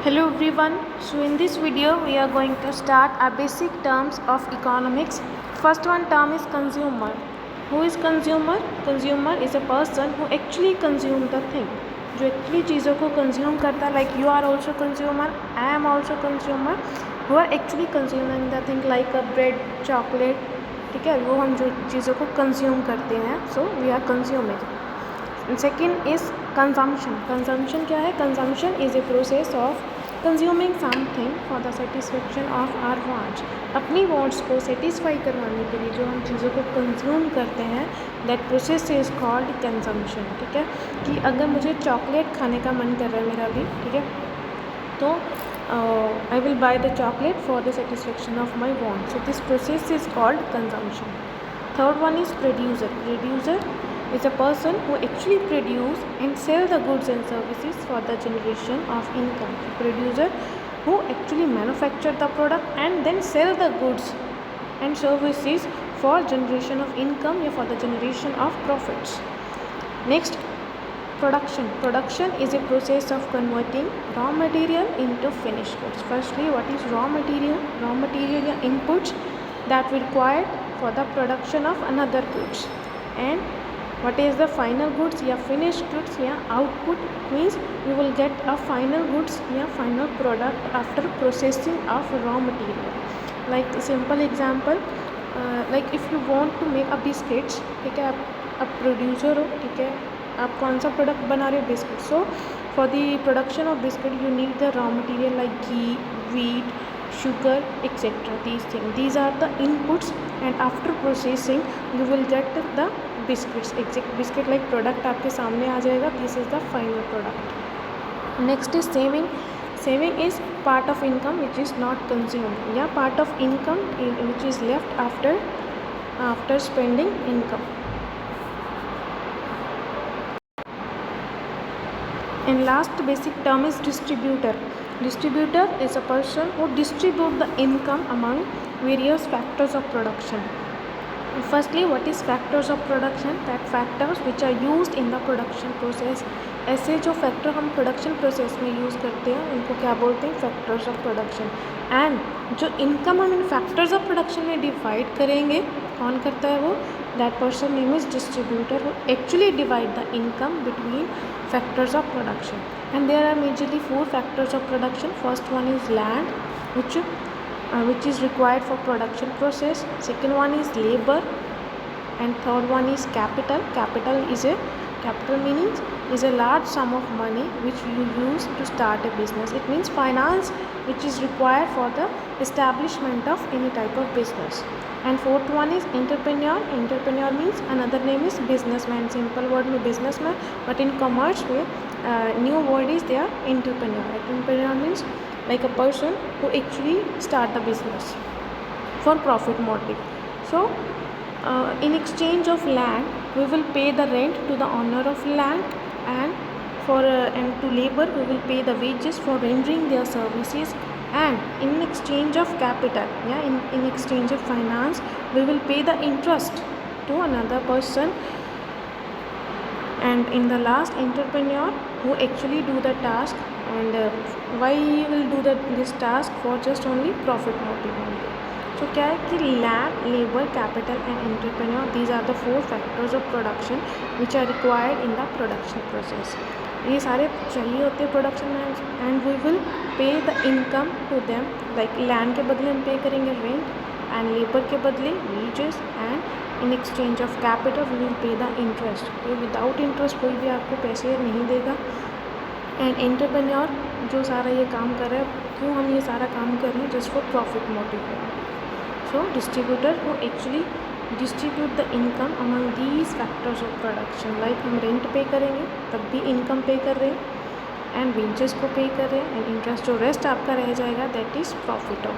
Hello everyone. So in this video we are going to start our basic terms of economics. First one term is consumer. Who is consumer? Consumer is a person who actually consume the thing. जो actually चीज़ों को consume करता है, like you are also consumer, I am also consumer, who are actually consuming the thing like a bread, chocolate, ठीक है, वो हम जो चीज़ों को consume करते हैं, so we are consuming. Second is consumption. Consumption क्या है? Consumption is a process of consuming something for the satisfaction of our wants. अपनी वांट्स को सेटिस्फाई करवाने के लिए जो हम चीज़ों को कंज्यूम करते हैं, that process is called consumption. ठीक है, कि अगर मुझे चॉकलेट खाने का मन कर रहा है मेरा भी, ठीक है, तो I will by the chocolate for the satisfaction of my want. So this process is called consumption. Third one is producer. Producer is a person who actually produce and sell the goods and services for the generation of income. Producer who actually manufacture the product and then sell the goods and services for generation of income or for the generation of profits. Next, production. Production is a process of converting raw material into finished goods. Firstly, what is raw material? Raw material are inputs that we require for the production of another goods. And what is the final goods या finished goods या output means you will get a final goods या final product after processing of raw material. Like simple example, like if you want to make a biscuits, ठीक है, आप producer हो, ठीक है, आप कौन सा प्रोडक्ट बना रहे हो? Biscuit. So for the production of biscuit you need the raw material like ghee, wheat, sugar, etc. These things, these are the inputs, and after processing you will get the biscuits. Exact biscuit like product आपके सामने आ जाएगा. This is the final product. Next is saving. Saving is part of income which is not consumed, या part of income which is left after spending income. And last basic term is distributor. Distributor is a person who distribute the income among various factors of production. Firstly, what is factors of production? That factors which are used in the production process. ऐसे जो factor हम production process में use करते हैं उनको क्या बोलते हैं? Factors of production. एंड जो इनकम हम इन फैक्टर्स ऑफ प्रोडक्शन में डिवाइड करेंगे, कौन करता है वो? That person name is distributor, who actually divide the income between factors of production. And there are majorly 4 factors of production. First one is land, which is required for production process. Second one is labor, and third one is capital. Capital means is a large sum of money which you use to start a business. It means finance which is required for the establishment of any type of business. And fourth one is entrepreneur. Entrepreneur means another name is businessman. Simple word में businessman, but in commerce में new word is there entrepreneur. Entrepreneur means like a person who actually start the business for profit motive. So in exchange of land we will pay the rent to the owner of land, and to labor we will pay the wages for rendering their services, and in exchange of capital, in exchange of finance we will pay the interest to another person. And in the last, entrepreneur who actually do the task, and why he will do this task? For just only profit motive only. So क्या है कि land, labor, capital and entrepreneur, these are the 4 factors of production which are required in the production process. ये सारे चाहिए होते हैं production में, and we will pay the income to them. Like land के बदले हम पे करेंगे रेंट, एंड लेबर के बदले wages, and in exchange of capital V will pay the interest. तो विदाउट इंटरेस्ट कोई भी आपको पैसे नहीं देगा. एंड एंटरप्रेन्योर जो सारा ये काम कर रहा है, क्यों हम ये सारा काम कर रहे हैं? Just for profit motive. So distributor who actually distribute the income among these factors of production. Like हम रेंट पे करेंगे तब भी इनकम पे कर रहे हैं, एंड वेजेस को पे कर रहे हैं, एंड इंटरेस्ट जो रेस्ट आपका रह जाएगा दैट इज़ प्रॉफिट ऑफ.